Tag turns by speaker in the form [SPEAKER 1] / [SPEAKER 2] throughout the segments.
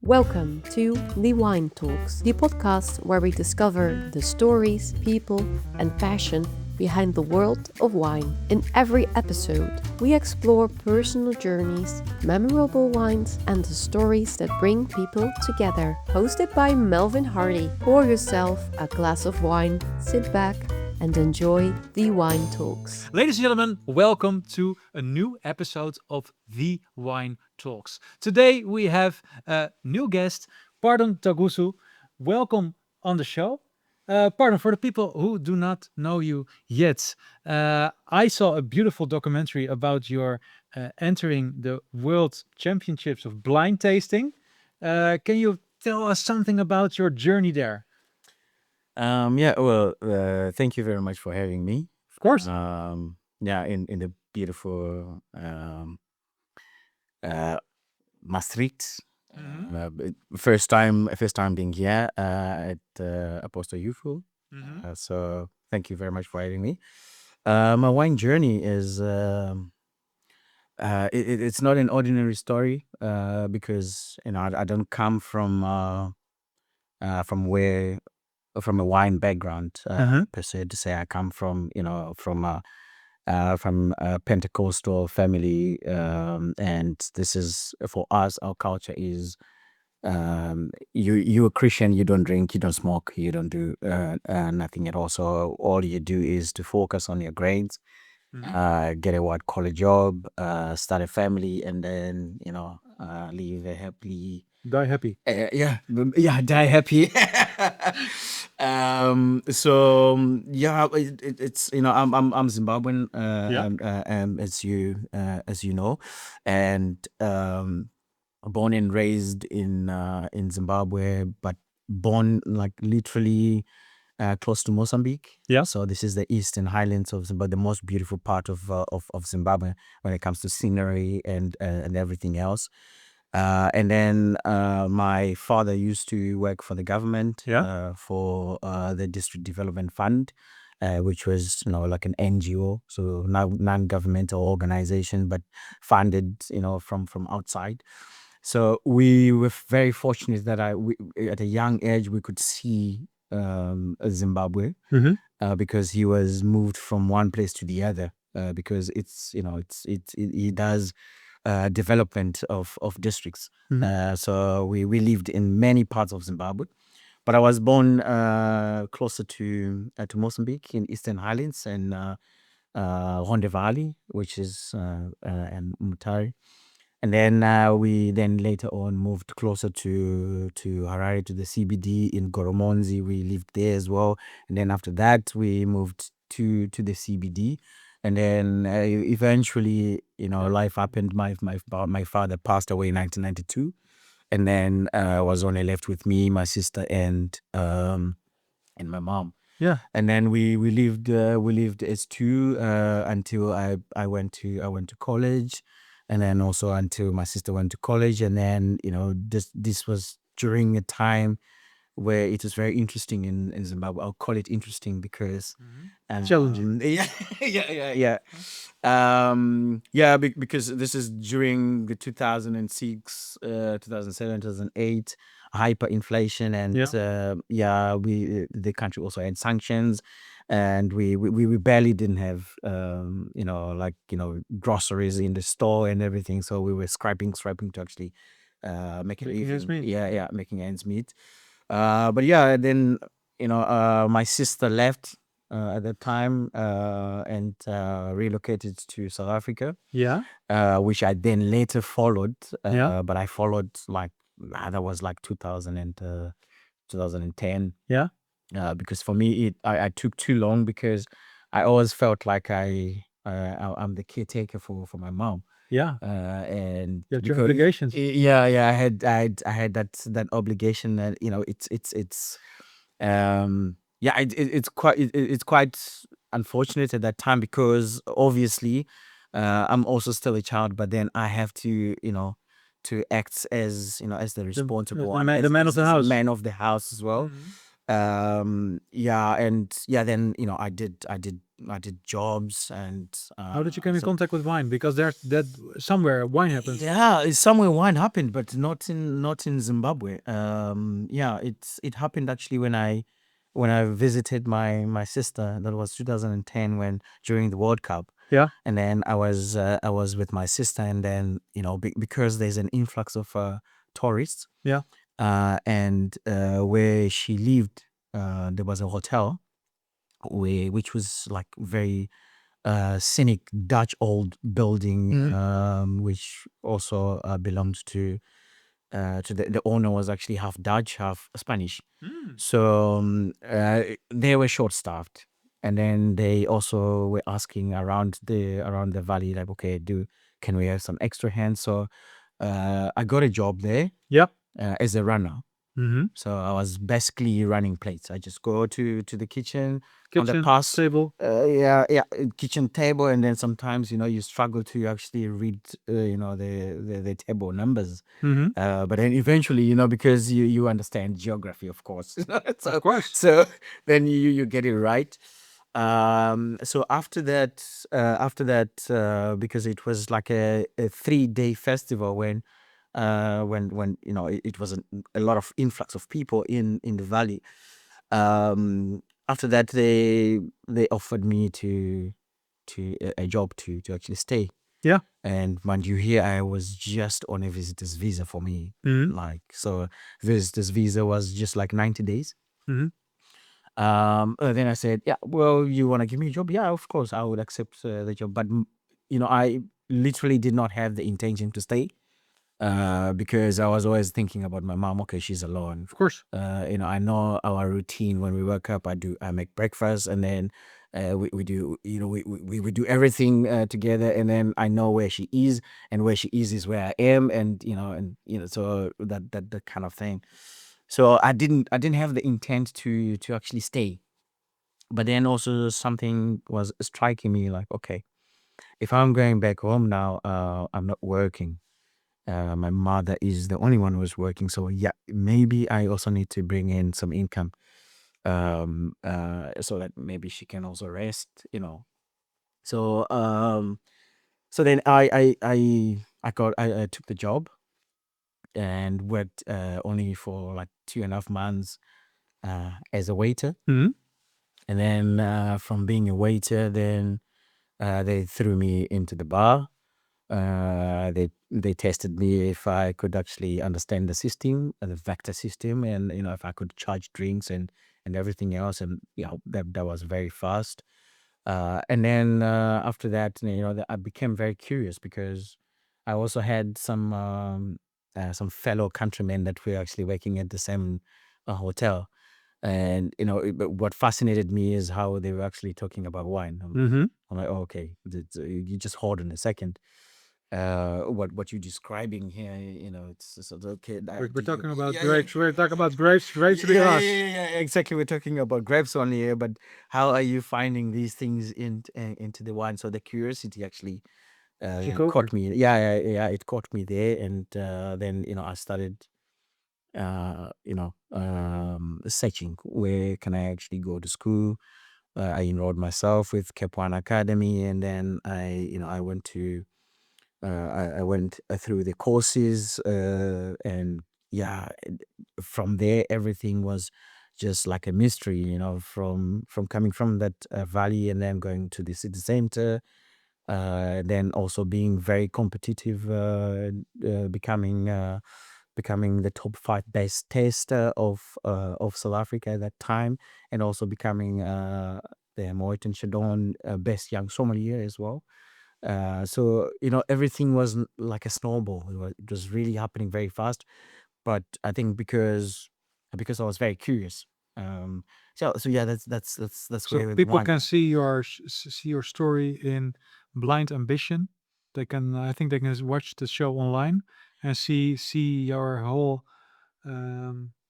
[SPEAKER 1] Welcome to The Wine Talks, the podcast where we discover the stories, people, and passion behind the world of wine. In every episode, we explore personal journeys, memorable wines, and the stories that bring people together. Hosted by Melvin Hardey. Pour yourself a glass of wine, sit back, and enjoy The Wine Talks.
[SPEAKER 2] Ladies and gentlemen, welcome to a new episode of The Wine Talks. Today we have a new guest, Pardon Taguzu. Welcome on the show. Pardon, for the people who do not know you yet, I saw a beautiful documentary about your entering the World Championships of blind tasting. Can you tell us something about your journey there?
[SPEAKER 3] Thank you very much for having me.
[SPEAKER 2] Of course.
[SPEAKER 3] In the beautiful Maastricht. First time being here at Apostle Youthful. So thank you very much for having me. My wine journey is it's not an ordinary story because I don't come from a wine background per se. To say I come from a Pentecostal family, and this is for us. Our culture is you're a Christian. You don't drink, you don't smoke, you don't do nothing at all. So all you do is to focus on your grades, get a white collar job, start a family, and then live a happily.
[SPEAKER 2] Die happy.
[SPEAKER 3] Die happy. It's I'm Zimbabwean, as you know, and born and raised in Zimbabwe, but born like literally close to Mozambique.
[SPEAKER 2] Yeah.
[SPEAKER 3] So this is the eastern highlands of Zimbabwe, the most beautiful part of Zimbabwe when it comes to scenery and everything else. And then my father used to work for the government for the District Development Fund, which was like an NGO, so non-governmental organization, but funded from outside. So we were very fortunate that at a young age we could see Zimbabwe because he was moved from one place to the other because he does development of districts. So we lived in many parts of Zimbabwe, but I was born closer to Mozambique in Eastern Highlands and Ronde Valley, which is and Mutare. And then we later on moved closer to Harare, to the CBD in Goromonzi. We lived there as well. And then after that, we moved to the CBD. And then eventually, life happened. My father passed away in 1992. And then I was only left with me, my sister, and my mom.
[SPEAKER 2] Yeah.
[SPEAKER 3] And then we lived as two until I went to college. And then also until my sister went to college. And then, this was during a time where it was very interesting in Zimbabwe. I'll call it interesting because
[SPEAKER 2] challenging.
[SPEAKER 3] Because this is during the 2006, 2007, 2008 hyperinflation, and the country also had sanctions, and we barely didn't have groceries in the store and everything. So we were scraping to actually make
[SPEAKER 2] ends meet.
[SPEAKER 3] making ends meet. Then my sister left at that time and relocated to South Africa.
[SPEAKER 2] Yeah.
[SPEAKER 3] Which I then later followed.
[SPEAKER 2] Yeah.
[SPEAKER 3] But I followed that was like 2010.
[SPEAKER 2] Yeah.
[SPEAKER 3] Because for me I took too long because I always felt like I'm the caretaker for my mom.
[SPEAKER 2] Yeah.
[SPEAKER 3] And
[SPEAKER 2] you have your obligations.
[SPEAKER 3] I had that obligation that it's quite unfortunate at that time because obviously I'm also still a child, but then I have to to act as the responsible
[SPEAKER 2] the man of the house.
[SPEAKER 3] man of the house as well. Yeah, and yeah, then I did jobs, and
[SPEAKER 2] How did you come in
[SPEAKER 3] so
[SPEAKER 2] contact with wine? Because there's that somewhere wine happens.
[SPEAKER 3] yeah, it's somewhere wine happened, but not in Zimbabwe. Yeah, it happened actually when I visited my sister. That was 2010, when during the World Cup.
[SPEAKER 2] Yeah.
[SPEAKER 3] And then I was with my sister, and then because there's an influx of tourists,
[SPEAKER 2] Yeah.
[SPEAKER 3] and where she lived, there was a hotel which was like very scenic Dutch old building,
[SPEAKER 2] Mhm.
[SPEAKER 3] which also belonged to the owner, was actually half Dutch, half Spanish.
[SPEAKER 2] Mm.
[SPEAKER 3] So they were short staffed, and then they also were asking around the valley, like, okay, can we have some extra hands? So I got a job there
[SPEAKER 2] Yeah.
[SPEAKER 3] as a runner.
[SPEAKER 2] Mm-hmm.
[SPEAKER 3] So I was basically running plates. I just go to the kitchen on the
[SPEAKER 2] Kitchen,
[SPEAKER 3] pass.
[SPEAKER 2] table.
[SPEAKER 3] Yeah, yeah, kitchen table, and then sometimes you struggle to actually read the table numbers.
[SPEAKER 2] Mm-hmm.
[SPEAKER 3] But then eventually, because you understand geography, of course.
[SPEAKER 2] Of
[SPEAKER 3] so
[SPEAKER 2] course.
[SPEAKER 3] so then you get it right. So after that, because it was like a 3-day festival, when it was a lot of influx of people in the valley. After that, they offered me to a job to actually stay.
[SPEAKER 2] Yeah.
[SPEAKER 3] And mind you, here I was just on a visitor's visa for me.
[SPEAKER 2] Mm-hmm.
[SPEAKER 3] Like, so visitor's visa was just like 90 days.
[SPEAKER 2] Mm-hmm.
[SPEAKER 3] Then I said, yeah, well, you want to give me a job? Yeah, of course, I would accept the job. But, I literally did not have the intention to stay, because I was always thinking about my mom. Okay, she's alone.
[SPEAKER 2] Of course.
[SPEAKER 3] I know our routine. When we wake up, I make breakfast, and then we do, we do everything together, and then I know where she is, and where she is where I am, and so that kind of thing. So I didn't have the intent to actually stay. But then also something was striking me, like, okay, if I'm going back home now, I'm not working. My mother is the only one who's working, so yeah, maybe I also need to bring in some income, so that maybe she can also rest. So so then I took the job and worked only for like 2.5 months as a waiter.
[SPEAKER 2] Mm-hmm.
[SPEAKER 3] And then from being a waiter, then they threw me into the bar. They tested me if I could actually understand the system, the vector system, and if I could charge drinks and everything else, and that was very fast. And then after that, I became very curious, because I also had some fellow countrymen that were actually working at the same hotel. And but what fascinated me is how they were actually talking about wine.
[SPEAKER 2] Mm-hmm.
[SPEAKER 3] I'm like, oh, okay, you just hold on a second. What you're describing here, it's okay.
[SPEAKER 2] We're talking about
[SPEAKER 3] Yeah, yeah,
[SPEAKER 2] grapes. We're talking about grapes. Grapes
[SPEAKER 3] yeah, yeah,
[SPEAKER 2] Rivas.
[SPEAKER 3] yeah, yeah, exactly. We're talking about grapes only here, but how are you finding these things into the wine? So the curiosity actually
[SPEAKER 2] Took over.
[SPEAKER 3] caught me. Yeah, yeah, yeah, it caught me there, and then I started searching where can I actually go to school. I enrolled myself with Cape One Academy, and then I went to I went through the courses, and yeah, from there everything was just like a mystery, from coming from that valley, and then going to the city center, then also being very competitive, becoming the top 5 best taster of South Africa at that time, and also becoming the Moet and Chandon best young sommelier as well. So everything was like a snowball. It was really happening very fast. But I think because I was very curious. So yeah, that's
[SPEAKER 2] So
[SPEAKER 3] where with
[SPEAKER 2] people
[SPEAKER 3] wine.
[SPEAKER 2] can see see your story in Blind Ambition. They can, I think, they can watch the show online and see your whole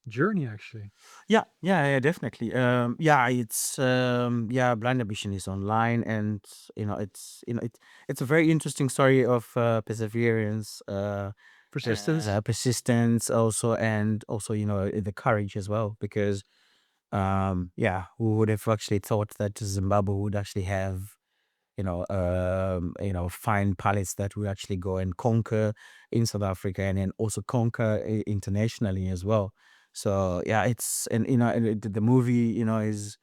[SPEAKER 2] journey actually.
[SPEAKER 3] Yeah, yeah, yeah, definitely. Yeah, yeah, Blind Ambition is online, and it's a very interesting story of perseverance,
[SPEAKER 2] Persistence.
[SPEAKER 3] persistence also, and also the courage as well, because Yeah, who would have actually thought that Zimbabwe would actually have, fine palates that would actually go and conquer in South Africa and then also conquer internationally as well. So yeah, it's and and the movie is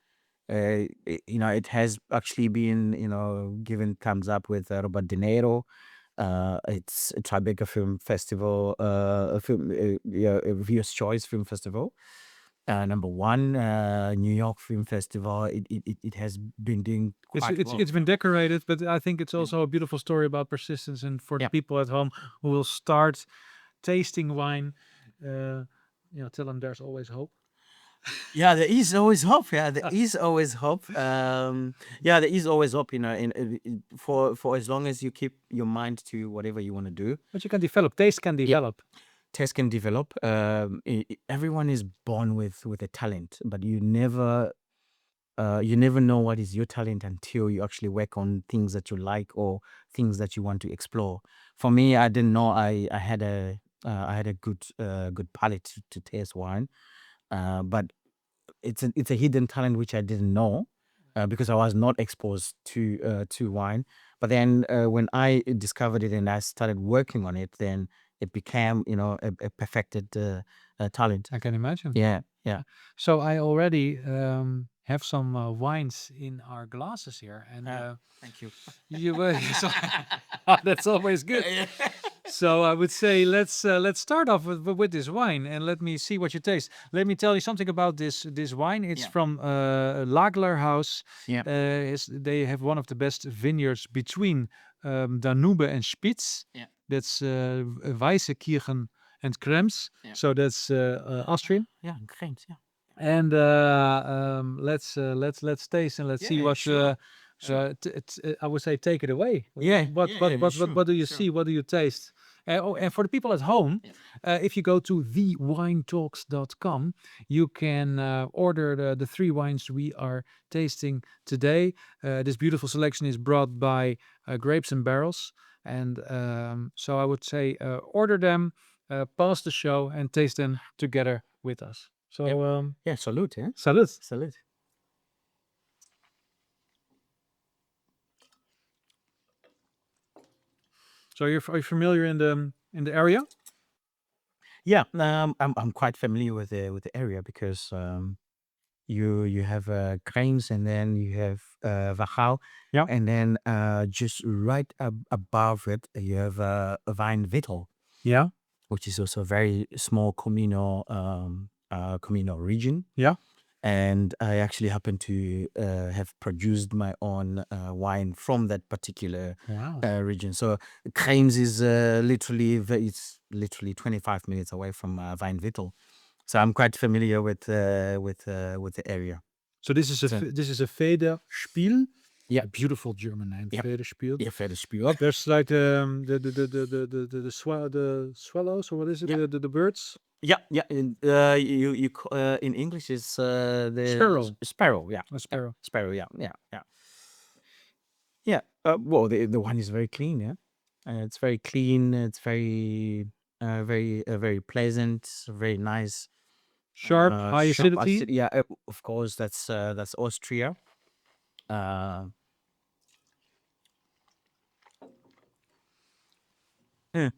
[SPEAKER 3] it has actually been given thumbs up with Robert De Niro. It's a Tribeca Film Festival, a film, yeah, a Viewers Choice Film Festival. Number one, New York Film Festival. It has been doing
[SPEAKER 2] It's
[SPEAKER 3] quite
[SPEAKER 2] it's
[SPEAKER 3] well.
[SPEAKER 2] it's been decorated, but I think it's also a beautiful story about persistence, and for the
[SPEAKER 3] Yeah.
[SPEAKER 2] people at home who will start tasting wine, tell them there's always hope.
[SPEAKER 3] Yeah, there is always hope. Yeah, there is always hope. Yeah, there is always hope. For as long as you keep your mind to whatever you want to do,
[SPEAKER 2] But you can develop. Taste can develop.
[SPEAKER 3] taste can develop. Everyone is born with a talent, but you never know what is your talent until you actually work on things that you like or things that you want to explore. For me, I didn't know I had a good palate to taste wine, but it's a hidden talent which I didn't know, because I was not exposed to wine. But then when I discovered it and I started working on it, then it became a perfected talent.
[SPEAKER 2] I can imagine.
[SPEAKER 3] Yeah, yeah.
[SPEAKER 2] So I already have some wines in our glasses here, and
[SPEAKER 3] Thank you.
[SPEAKER 2] so, that's always good. So I would say let's start off with this wine, and let me see what you taste. Let me tell you something about this wine. It's
[SPEAKER 3] Yeah.
[SPEAKER 2] from Lagler House.
[SPEAKER 3] Yeah.
[SPEAKER 2] They have one of the best vineyards between Danube and Spitz.
[SPEAKER 3] Yeah.
[SPEAKER 2] That's Weisse Kirchen and Krems.
[SPEAKER 3] Yeah.
[SPEAKER 2] So that's Austrian.
[SPEAKER 3] Yeah, great. Yeah.
[SPEAKER 2] And let's taste and let's see
[SPEAKER 3] Yeah,
[SPEAKER 2] what.
[SPEAKER 3] sure.
[SPEAKER 2] I would say take it away.
[SPEAKER 3] Yeah,
[SPEAKER 2] What do you see? What do you taste? And for the people at home, if you go to thewinetalks.com, you can order the three wines we are tasting today. This beautiful selection is brought by Grapes and Barrels, and so I would say order them, pause the show, and taste them together with us. So,
[SPEAKER 3] Yeah, salute. Yeah.
[SPEAKER 2] salute.
[SPEAKER 3] Salute.
[SPEAKER 2] So are you familiar in the area?
[SPEAKER 3] Yeah, I'm quite familiar with the area because you have Krems and then you have Wachau.
[SPEAKER 2] Yeah.
[SPEAKER 3] And then just right above it you have Wijn Wittel,
[SPEAKER 2] Yeah.
[SPEAKER 3] which is also a very small communal region.
[SPEAKER 2] Yeah.
[SPEAKER 3] And I actually happen to have produced my own wine from that particular
[SPEAKER 2] Wow.
[SPEAKER 3] region. So Krems is it's literally 25 minutes away from Wijn Wittel. So I'm quite familiar with the area.
[SPEAKER 2] So this is a Federspiel.
[SPEAKER 3] Yeah.
[SPEAKER 2] A beautiful German name.
[SPEAKER 3] Yeah.
[SPEAKER 2] Federspiel.
[SPEAKER 3] Yeah, fair to spew up.
[SPEAKER 2] There's like the swallows, or what is it?
[SPEAKER 3] Yeah.
[SPEAKER 2] The birds.
[SPEAKER 3] Yeah, yeah. In English is the
[SPEAKER 2] Sparrow.
[SPEAKER 3] Sparrow. Yeah,
[SPEAKER 2] A sparrow.
[SPEAKER 3] sparrow. Yeah, yeah, yeah. Yeah. Well, the wine is very clean. Yeah, it's very clean. It's very pleasant. Very nice.
[SPEAKER 2] Sharp, high
[SPEAKER 3] Sharp
[SPEAKER 2] acidity.
[SPEAKER 3] Yeah, of course. That's Austria. Uh, yeah.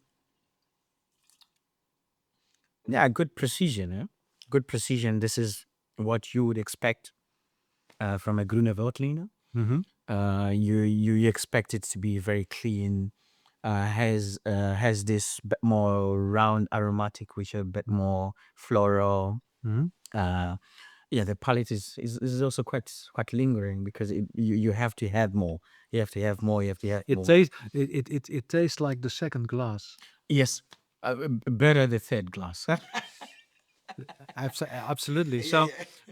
[SPEAKER 3] Yeah, good precision. Yeah? Good precision. This is what you would expect from a Grüne Veltliner.
[SPEAKER 2] Mm-hmm.
[SPEAKER 3] You expect it to be very clean. Has this bit more round aromatic, which are a bit more floral.
[SPEAKER 2] Mm-hmm.
[SPEAKER 3] Yeah, the palate is also quite lingering because you have to have more. You have to have more. You have to have
[SPEAKER 2] It
[SPEAKER 3] more.
[SPEAKER 2] it tastes like the second glass.
[SPEAKER 3] Yes, better the third glass.
[SPEAKER 2] Absolutely. So,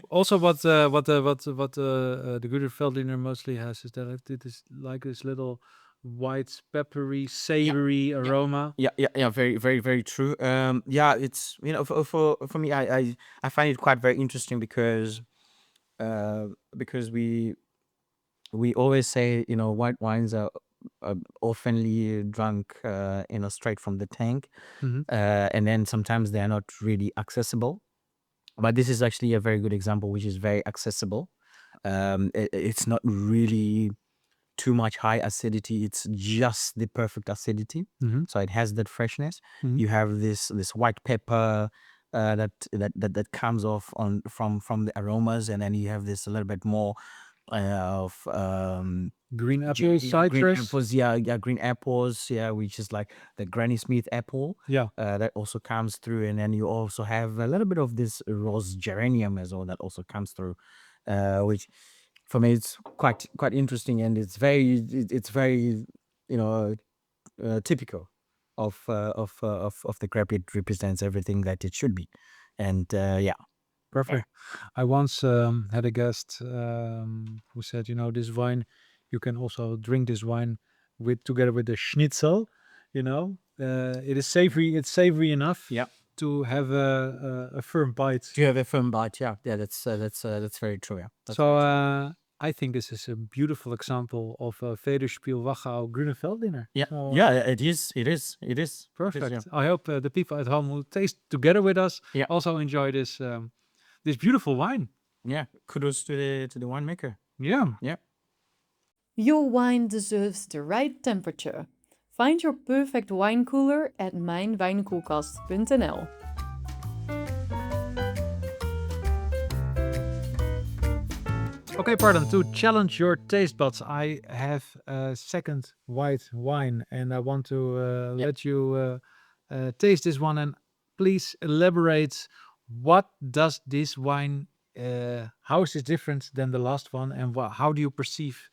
[SPEAKER 2] also what the Guder Feldliner mostly has is that it is like this little white, peppery, savory aroma.
[SPEAKER 3] Yeah. Very true. Yeah, it's for me, I find it quite very interesting because we always say white wines are oftenly drunk straight from the tank,
[SPEAKER 2] Mhm.
[SPEAKER 3] and then sometimes they are not really accessible. But this is actually a very good example, which is very accessible. It's not really too much high acidity. It's just the perfect acidity. So it has that freshness. You have this white pepper that comes off on from the aromas, and then you have this a little bit more of
[SPEAKER 2] Green apples,
[SPEAKER 3] green
[SPEAKER 2] citrus.
[SPEAKER 3] apples, green apples, which is like the Granny Smith apple.
[SPEAKER 2] Yeah.
[SPEAKER 3] That also comes through, and then you also have a little bit of this rose geranium as well that also comes through, which for me it's quite interesting, and it's very typical of the grape. It represents everything that it should be, and
[SPEAKER 2] Perfect. I once had a guest who said, this wine, you can also drink this wine together with the schnitzel. It is savory. It's savory enough to have a firm bite.
[SPEAKER 3] you have a firm bite. That's very true.
[SPEAKER 2] So I think this is a beautiful example of a Federspiel Wachau Grunenfeldiner. So,
[SPEAKER 3] It is
[SPEAKER 2] perfect. I hope the people at home who taste together with us also enjoy this beautiful wine.
[SPEAKER 3] Kudos to the winemaker.
[SPEAKER 2] Yeah.
[SPEAKER 1] Your wine deserves the right temperature. Find your perfect wine cooler at mijnwijnkoelkast.nl.
[SPEAKER 2] Okay, pardon. To challenge your taste buds, I have a second white wine, and I want to let you taste this one. And please elaborate. What does this wine? How is it different than the last one? And how do you perceive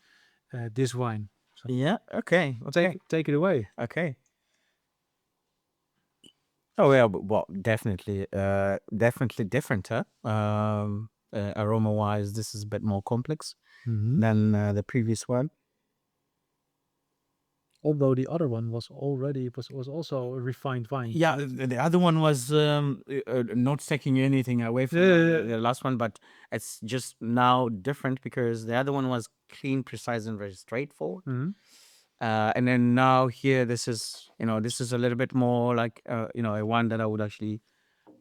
[SPEAKER 2] this wine? So
[SPEAKER 3] Okay.
[SPEAKER 2] take it away.
[SPEAKER 3] Okay. Oh yeah, well, definitely different, huh? Aroma wise, this is a bit more complex than the previous one.
[SPEAKER 2] Although the other one was also a refined wine.
[SPEAKER 3] Yeah, the other one was not taking anything away from the last one, but it's just now different because the other one was clean, precise, and very straightforward. And then now here, this is a little bit more like a one that I would actually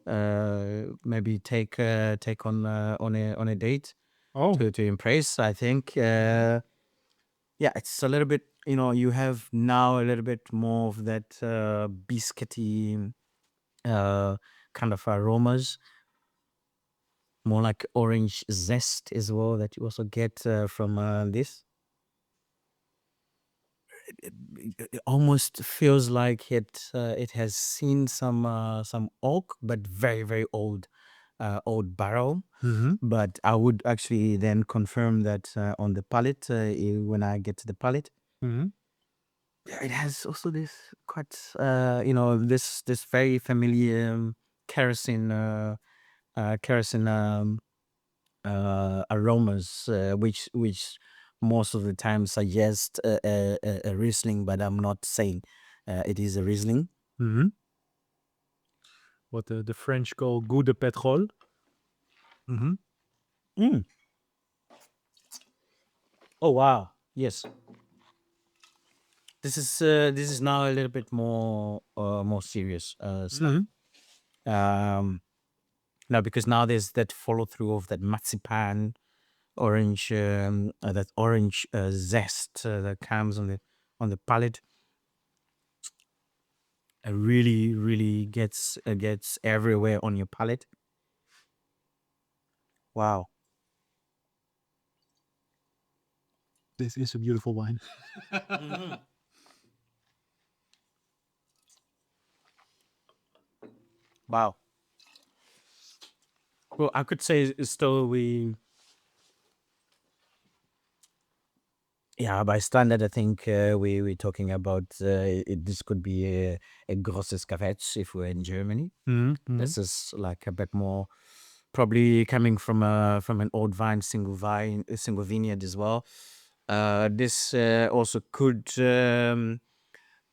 [SPEAKER 3] maybe take on a date to impress. I think it's a little bit, you have now a little bit more of that biscuity kind of aromas, more like orange zest as well that you also get from this. It almost feels like it has seen some oak, but very very old barrel. But I would actually then confirm that on the palate when I get to the palate. It has also this quite this very familiar kerosene aromas, which most of the time suggest a Riesling, but I'm not saying it is a Riesling.
[SPEAKER 2] What the French call goût de pétrole.
[SPEAKER 3] Oh wow, yes. This is now a little bit more serious stuff. Now because now there's that follow through of that marzipan orange that orange zest that comes on the palate. Really gets everywhere on your palate. Wow.
[SPEAKER 2] This is a beautiful wine.
[SPEAKER 3] Wow. Well, I could say still by standard, I think we're talking about this could be a grosses Cavets if we're in Germany. This is like a bit more probably coming from an old vine, single vineyard as well. This also could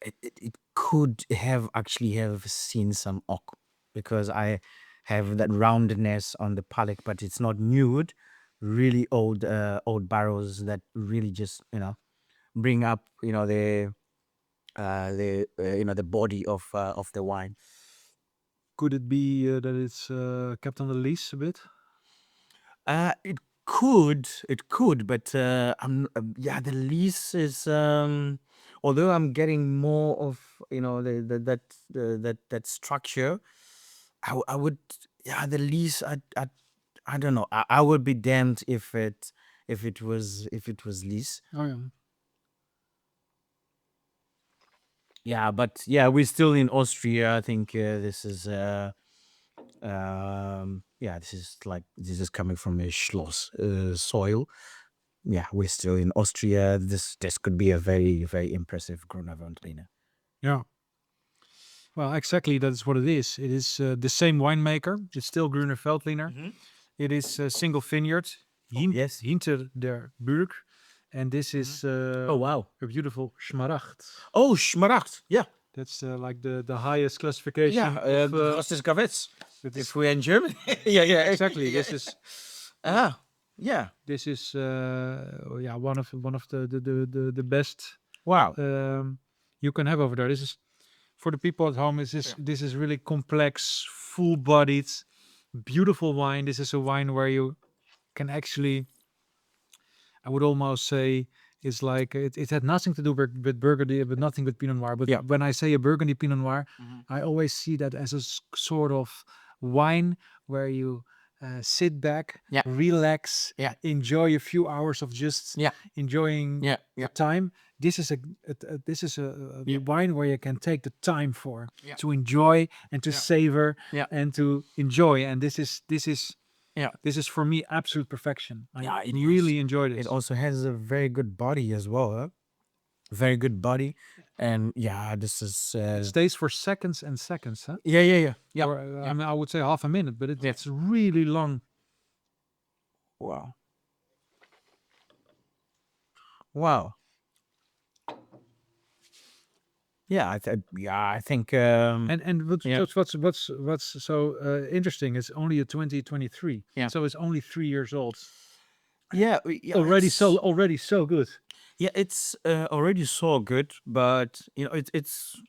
[SPEAKER 3] it could have actually have seen some oak because I have that roundedness on the palate, but it's not nude. Really old barrels that really just bring up the body of the wine.
[SPEAKER 2] Could it be that it's kept on the lease a bit?
[SPEAKER 3] It could, but yeah, the lease is although I'm getting more of that structure, I would, yeah, the lease, I don't know, I would be damned if it was lease.
[SPEAKER 2] Oh yeah.
[SPEAKER 3] Yeah, but yeah, we're still in Austria. I think this is yeah, this is coming from a Schloss soil. Yeah, we're still in Austria. This could be a very, very impressive Gruner Veltliner.
[SPEAKER 2] Yeah. Well, exactly. That's what it is. It is the same winemaker. It's still Gruner Veltliner. It is a single vineyard,
[SPEAKER 3] yes.
[SPEAKER 2] Hinter der Burg, and this is
[SPEAKER 3] Oh wow.
[SPEAKER 2] a beautiful Schmaragd.
[SPEAKER 3] Oh, Schmaragd. Yeah.
[SPEAKER 2] That's like the highest classification.
[SPEAKER 3] Yeah.
[SPEAKER 2] of,
[SPEAKER 3] Grosses Gavets.
[SPEAKER 2] it
[SPEAKER 3] If
[SPEAKER 2] is-
[SPEAKER 3] we're in Germany. Yeah, yeah.
[SPEAKER 2] exactly.
[SPEAKER 3] Yeah. Yeah.
[SPEAKER 2] This is yeah, one of the best
[SPEAKER 3] Wow.
[SPEAKER 2] you can have over there. This is for the people at home. This is really complex, full-bodied, beautiful wine. This is a wine where you can actually, I would almost say, it's like it had nothing to do with Burgundy, but nothing with Pinot Noir. But
[SPEAKER 3] Yeah.
[SPEAKER 2] when I say a Burgundy Pinot Noir, I always see that as a sort of wine where you sit back,
[SPEAKER 3] Yeah.
[SPEAKER 2] relax,
[SPEAKER 3] Yeah.
[SPEAKER 2] enjoy a few hours of just
[SPEAKER 3] Yeah.
[SPEAKER 2] enjoying
[SPEAKER 3] Yeah.
[SPEAKER 2] the
[SPEAKER 3] Yeah.
[SPEAKER 2] time. This is a
[SPEAKER 3] Yeah.
[SPEAKER 2] wine where you can take the time for
[SPEAKER 3] Yeah.
[SPEAKER 2] to enjoy and to
[SPEAKER 3] Yeah.
[SPEAKER 2] savor
[SPEAKER 3] Yeah.
[SPEAKER 2] and to enjoy. And this is for me absolute perfection. I
[SPEAKER 3] Yeah, it
[SPEAKER 2] really enjoy this.
[SPEAKER 3] It also has a very good body as well. Huh? Very good body, and yeah, this is
[SPEAKER 2] It stays for seconds and seconds, huh?
[SPEAKER 3] yeah, yeah, yeah, yeah.
[SPEAKER 2] Or I mean, I would say half a minute, but
[SPEAKER 3] Yeah.
[SPEAKER 2] it's really long.
[SPEAKER 3] Wow. Wow. Yeah, I think
[SPEAKER 2] And what's
[SPEAKER 3] Yeah.
[SPEAKER 2] what's so interesting is only a 2023.
[SPEAKER 3] Yeah.
[SPEAKER 2] So it's only 3 years old.
[SPEAKER 3] yeah,
[SPEAKER 2] Already so good.
[SPEAKER 3] yeah, it's already so good, but it's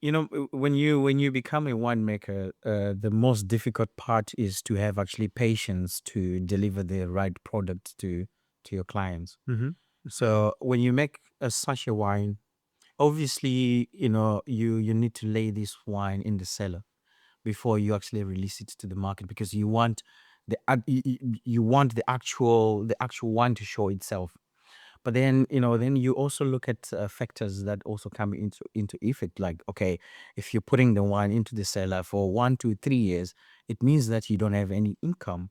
[SPEAKER 3] when you become a winemaker, the most difficult part is to have actually patience to deliver the right product to your clients.
[SPEAKER 2] Mm-hmm.
[SPEAKER 3] So when you make such a wine, obviously you need to lay this wine in the cellar before you actually release it to the market, because you want you want the actual wine to show itself. But then then you also look at factors that also come into effect, like, okay, if you're putting the wine into the cellar for 1 to 3 years, it means that you don't have any income.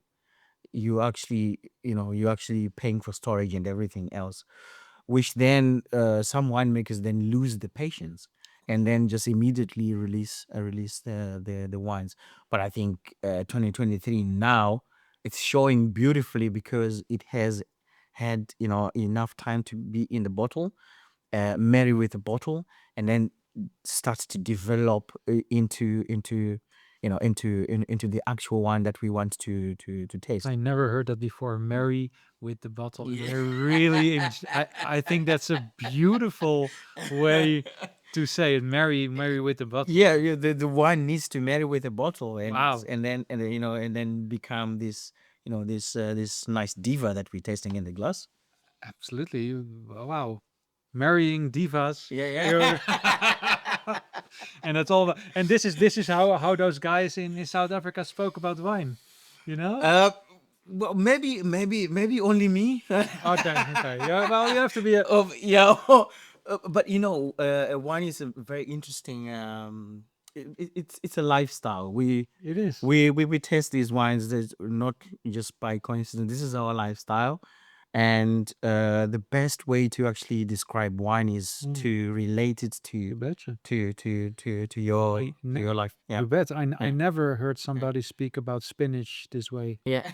[SPEAKER 3] You actually you're actually paying for storage and everything else, which then some winemakers then lose the patience and then just immediately release the wines. But I think 2023 now, it's showing beautifully because it has had enough time to be in the bottle, marry with the bottle, and then starts to develop into the actual wine that we want to taste.
[SPEAKER 2] I never heard that before. Marry with the bottle.
[SPEAKER 3] Yeah.
[SPEAKER 2] I really, I think that's a beautiful way to say it. Marry with the bottle.
[SPEAKER 3] Yeah, yeah, the wine needs to marry with a bottle, and
[SPEAKER 2] Wow.
[SPEAKER 3] and then and then become this this nice diva that we're tasting in the glass.
[SPEAKER 2] Absolutely. Wow. Marrying divas.
[SPEAKER 3] Yeah.
[SPEAKER 2] And that's all. And this is how those guys in South Africa spoke about wine. You know?
[SPEAKER 3] Well, maybe only me.
[SPEAKER 2] Okay. Yeah. Well, you have to be a.
[SPEAKER 3] Yeah. But wine is a very interesting. It's a lifestyle.
[SPEAKER 2] It is.
[SPEAKER 3] We taste these wines. That's not just by coincidence. This is our lifestyle, and the best way to actually describe wine is to relate it
[SPEAKER 2] You betcha.
[SPEAKER 3] to your life. Yeah.
[SPEAKER 2] You bet. I
[SPEAKER 3] Yeah.
[SPEAKER 2] never heard somebody speak about spinach this way.
[SPEAKER 3] Yeah.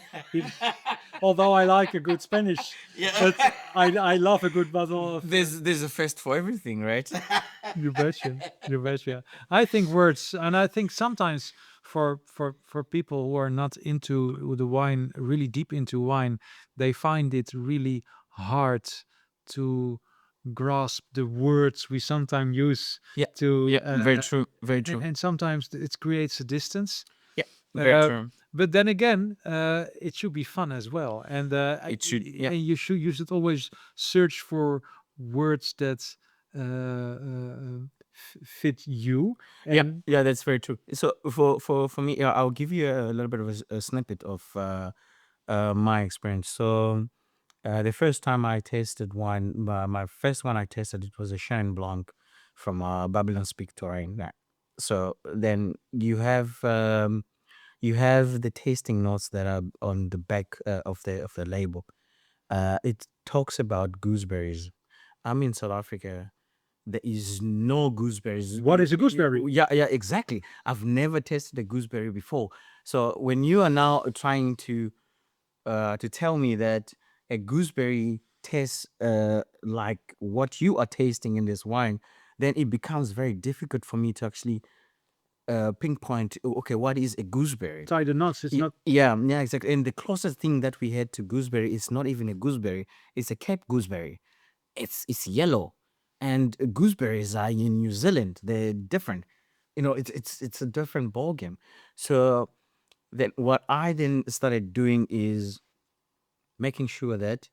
[SPEAKER 2] Although I like a good spinach, but I love a good bottle of.
[SPEAKER 3] There's a fest for everything, right?
[SPEAKER 2] You betcha. You betcha. I think words, and I think sometimes for people who are not into the wine, really deep into wine, they find it really hard to grasp the words we sometimes use
[SPEAKER 3] Yeah,
[SPEAKER 2] to
[SPEAKER 3] yeah, very true, very
[SPEAKER 2] and,
[SPEAKER 3] true.
[SPEAKER 2] and sometimes it creates a distance.
[SPEAKER 3] Yeah, very
[SPEAKER 2] Uh,
[SPEAKER 3] true.
[SPEAKER 2] but then again, it should be fun as well, and
[SPEAKER 3] It should, yeah,
[SPEAKER 2] and you should always search for words that fit you.
[SPEAKER 3] yeah,
[SPEAKER 2] And
[SPEAKER 3] yeah. That's very true. So for me, yeah, I'll give you a little bit of a snippet of my experience. So the first time I tasted wine, my first one I tasted, it was a Chenin Blanc from Babylon Victorian. Yeah. So then you have the tasting notes that are on the back of the label. It talks about gooseberries. I'm in South Africa. There is no gooseberries.
[SPEAKER 2] what is a gooseberry?
[SPEAKER 3] Yeah, yeah, exactly. I've never tasted a gooseberry before. So when you are now trying to tell me that a gooseberry tastes like what you are tasting in this wine, then it becomes very difficult for me to actually pinpoint. Okay, what is a gooseberry?
[SPEAKER 2] Tie the knots. It's not.
[SPEAKER 3] Yeah, yeah, exactly. And the closest thing that we had to gooseberry is not even a gooseberry; it's a Cape gooseberry. It's yellow, and gooseberries are in New Zealand. They're different. It's a different ballgame. So then, what I then started doing is making sure that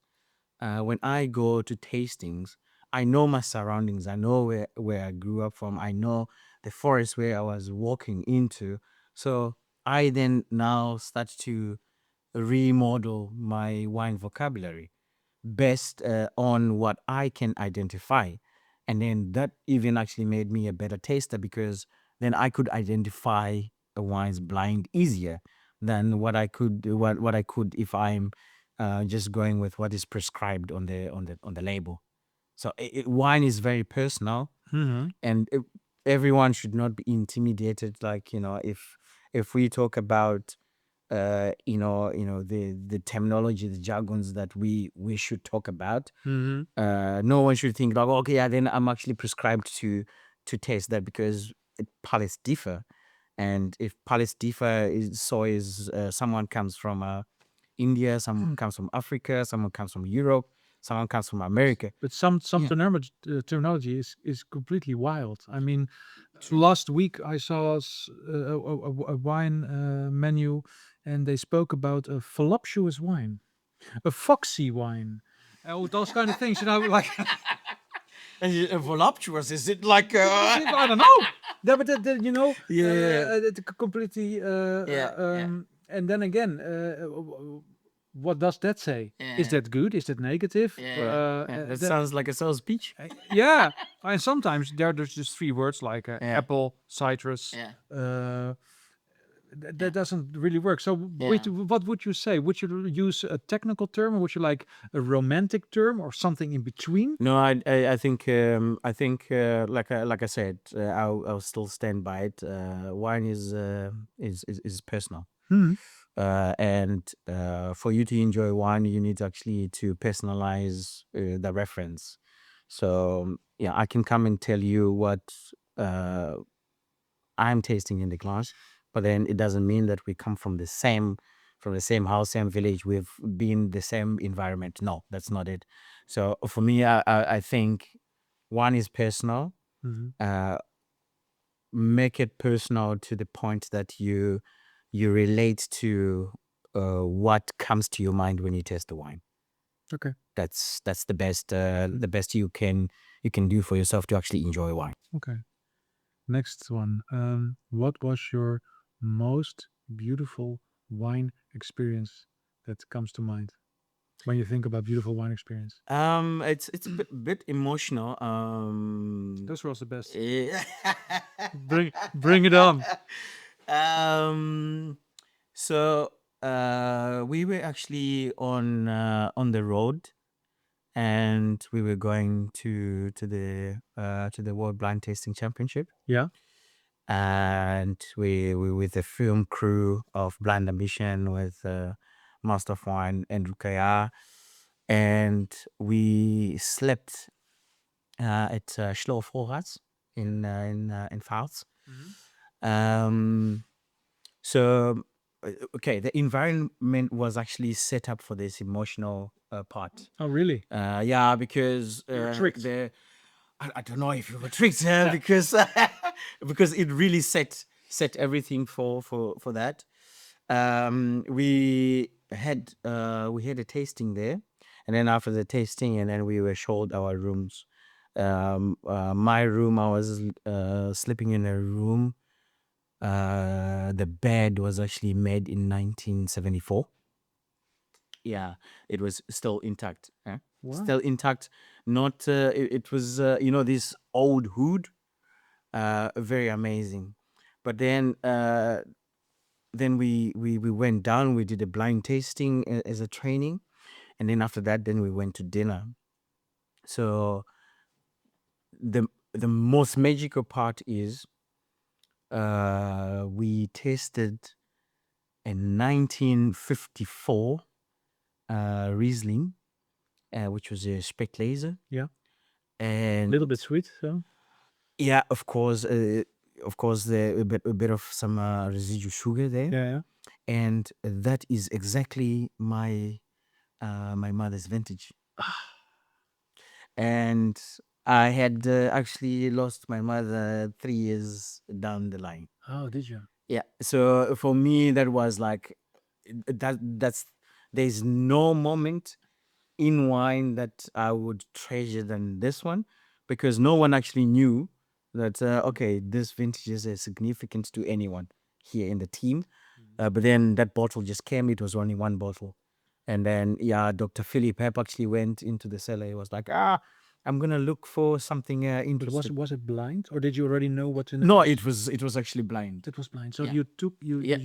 [SPEAKER 3] when I go to tastings, I know my surroundings. I know where I grew up from. I know the forest where I was walking into. So I then now start to remodel my wine vocabulary based on what I can identify. And then that even actually made me a better taster because then I could identify a wine's blind easier than what I could if I'm just going with what is prescribed on the label. So wine is very personal,
[SPEAKER 2] Mhm.
[SPEAKER 3] and everyone should not be intimidated. Like if we talk about the terminology, the jargons that we should talk about,
[SPEAKER 2] Mhm.
[SPEAKER 3] no one should think like, okay, yeah, then I'm actually prescribed to taste that because palates differ, and if palates differ, is someone comes from India, someone comes from Africa, someone comes from Europe, someone comes from America.
[SPEAKER 2] But some
[SPEAKER 3] Yeah.
[SPEAKER 2] terminology is completely wild. I mean, last week I saw a wine menu, and they spoke about a voluptuous wine, a foxy wine, those kind of things. Like
[SPEAKER 3] Voluptuous, is it like
[SPEAKER 2] I don't know. Yeah, but
[SPEAKER 3] Yeah.
[SPEAKER 2] completely.
[SPEAKER 3] Yeah.
[SPEAKER 2] And then again, what does that say? Is that good? Is that negative?
[SPEAKER 3] That sounds like a sales pitch.
[SPEAKER 2] Yeah, and sometimes there's just three words like
[SPEAKER 3] Yeah.
[SPEAKER 2] apple, citrus.
[SPEAKER 3] Yeah.
[SPEAKER 2] Uh, that doesn't really work. So
[SPEAKER 3] Yeah.
[SPEAKER 2] what would you say? Would you use a technical term, or would you like a romantic term, or something in between?
[SPEAKER 3] No, I think like I said, I'll still stand by it. Wine is personal.
[SPEAKER 2] Hmm.
[SPEAKER 3] And for you to enjoy wine, you need actually to personalize the reference. So yeah, I can come and tell you what uh, I'm tasting in the glass, but then it doesn't mean that we come from the same house, same village. We've been the same environment. No, that's not it. So for me, I think one is personal.
[SPEAKER 2] Mhm.
[SPEAKER 3] Uh, make it personal to the point that you relate to what comes to your mind when you taste the wine.
[SPEAKER 2] Okay.
[SPEAKER 3] That's the best you can do for yourself to actually enjoy wine.
[SPEAKER 2] Okay. Next one. What was your most beautiful wine experience that comes to mind when you think about beautiful wine experience?
[SPEAKER 3] It's a bit emotional.
[SPEAKER 2] Those were also the best.
[SPEAKER 3] Yeah.
[SPEAKER 2] Bring it on.
[SPEAKER 3] Um, so we were actually on the road, and we were going to the World Blind Tasting Championship,
[SPEAKER 2] Yeah.
[SPEAKER 3] and we with the film crew of Blind Ambition with Master of Wine and Rukaya, and we slept at Schloofhorats in Vaals.
[SPEAKER 2] Mhm.
[SPEAKER 3] Um, so okay, the environment was actually set up for this emotional part.
[SPEAKER 2] Oh, really?
[SPEAKER 3] Yeah, because
[SPEAKER 2] were tricked.
[SPEAKER 3] I don't know if you were tricked because because it really set everything for that. We had a tasting there, and then after the tasting, and then we were showed our rooms. My room, I was sleeping in a room. The bed was actually made in 1974. Yeah, it was still intact.
[SPEAKER 2] Wow.
[SPEAKER 3] Still intact. Not it was this old hood. Very amazing. But then we went down. We did a blind tasting as a training, and then after that, then we went to dinner. So the most magical part is we tasted a 1954 Riesling, which was a Spätlese.
[SPEAKER 2] Yeah. A
[SPEAKER 3] And
[SPEAKER 2] little bit sweet. So.
[SPEAKER 3] yeah, of course, there a bit of some residual sugar there.
[SPEAKER 2] Yeah.
[SPEAKER 3] And that is exactly my mother's vintage. And I had actually lost my mother 3 years down the line.
[SPEAKER 2] Oh, did you?
[SPEAKER 3] Yeah. So for me, that was like that's there's no moment in wine that I would treasure than this one, because no one actually knew that okay, this vintage is a significance to anyone here in the team. But then that bottle just came. It was only one bottle, and then Dr. Philip Pep actually went into the cellar. He was like, I'm gonna look for something
[SPEAKER 2] But
[SPEAKER 3] interesting.
[SPEAKER 2] was it blind, or did you already know what to?
[SPEAKER 3] No, it was actually blind.
[SPEAKER 2] It was blind. So
[SPEAKER 3] Yeah.
[SPEAKER 2] you took
[SPEAKER 3] Yeah.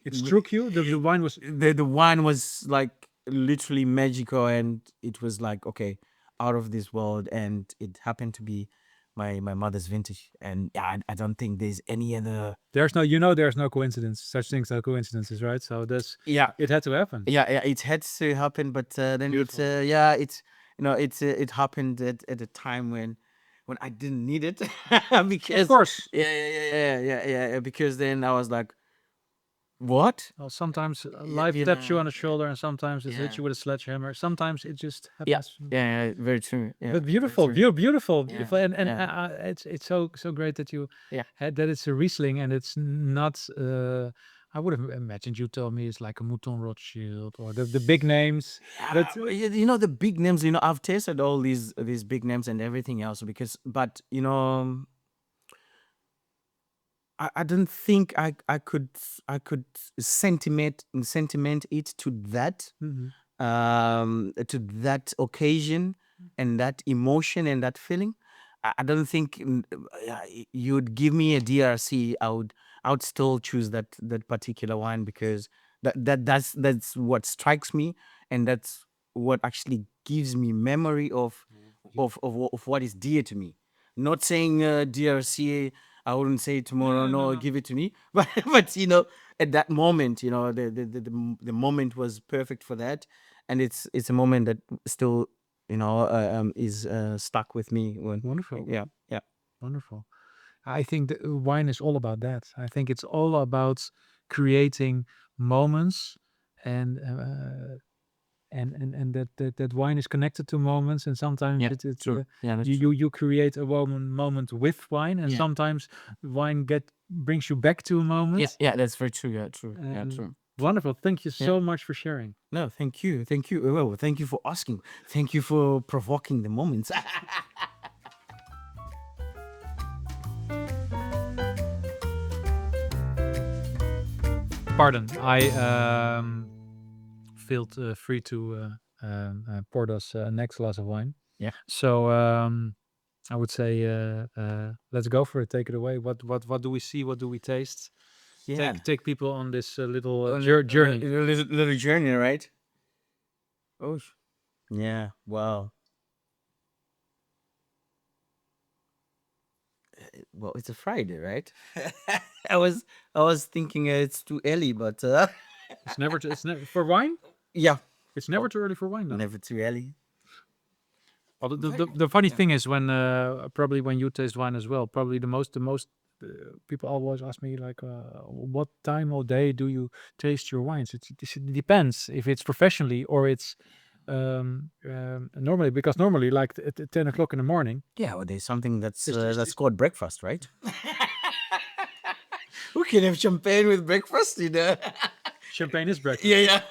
[SPEAKER 2] It struck you. The wine was.
[SPEAKER 3] The wine was like literally magical, and it was like, okay, out of this world, and it happened to be my mother's vintage. And I don't think there's any other.
[SPEAKER 2] There's no coincidence. Such things are coincidences, right? So that's.
[SPEAKER 3] Yeah,
[SPEAKER 2] It had to happen.
[SPEAKER 3] yeah, it had to happen, but then
[SPEAKER 2] Beautiful.
[SPEAKER 3] it happened at a time when I didn't need it because
[SPEAKER 2] Of course.
[SPEAKER 3] yeah, because then I was like, what?
[SPEAKER 2] Well, sometimes
[SPEAKER 3] Yeah,
[SPEAKER 2] life
[SPEAKER 3] you
[SPEAKER 2] taps you
[SPEAKER 3] know,
[SPEAKER 2] on the shoulder, and sometimes it hits
[SPEAKER 3] yeah.
[SPEAKER 2] you with a sledgehammer. Sometimes it just
[SPEAKER 3] Yeah,
[SPEAKER 2] happens.
[SPEAKER 3] yeah, very true. Yeah,
[SPEAKER 2] But
[SPEAKER 3] very
[SPEAKER 2] beautiful,
[SPEAKER 3] true.
[SPEAKER 2] beautiful,
[SPEAKER 3] Yeah,
[SPEAKER 2] beautiful, and
[SPEAKER 3] yeah.
[SPEAKER 2] it's so great that you
[SPEAKER 3] Yeah.
[SPEAKER 2] had that. It's a Riesling, and it's not. I would have imagined you told me it's like a Mouton Rothschild or the big names. But
[SPEAKER 3] The big names. I've tasted all these big names and everything else, but I don't think I could sentiment it to that occasion and that emotion and that feeling. I don't think you'd give me a DRC. I would still choose that particular wine, because that's what strikes me, and that's what actually gives me memory of what is dear to me. Not saying DRC, I wouldn't say tomorrow, no, give it to me. But at that moment, the moment was perfect for that, and it's a moment that still is stuck with me.
[SPEAKER 2] Wonderful.
[SPEAKER 3] Yeah.
[SPEAKER 2] Wonderful. I think the wine is all about that. I think it's all about creating moments, and that wine is connected to moments, and sometimes
[SPEAKER 3] Yeah,
[SPEAKER 2] it's
[SPEAKER 3] true. Yeah, that's
[SPEAKER 2] you create a moment with wine, and
[SPEAKER 3] Yeah.
[SPEAKER 2] sometimes wine brings you back to a moment.
[SPEAKER 3] Yeah, that's very true. Yeah, true.
[SPEAKER 2] And wonderful. Thank you so much for sharing.
[SPEAKER 3] No, thank you. Well, thank you for asking. Thank you for provoking the moments.
[SPEAKER 2] Pardon, I felt free to pour us next glass of wine.
[SPEAKER 3] Yeah.
[SPEAKER 2] So I would say let's go for it. Take it away. What do we see? What do we taste?
[SPEAKER 3] Yeah.
[SPEAKER 2] Take people on this little
[SPEAKER 3] journey.
[SPEAKER 2] journey.
[SPEAKER 3] Little journey, right? Oh, yeah. Wow. Well, it's a Friday, right? I was thinking it's too early, but
[SPEAKER 2] It's never for wine.
[SPEAKER 3] yeah,
[SPEAKER 2] It's never too early for wine, though.
[SPEAKER 3] never too early.
[SPEAKER 2] Well, the funny thing is when probably when you taste wine as well, probably the most people always ask me like, what time of day do you taste your wines? It depends if it's professionally or it's normally, because normally like at 10 o'clock in the morning.
[SPEAKER 3] Yeah, well, there's something that's
[SPEAKER 2] It's-
[SPEAKER 3] that's called breakfast, right? We can have champagne with breakfast, you know.
[SPEAKER 2] Champagne is breakfast.
[SPEAKER 3] Yeah.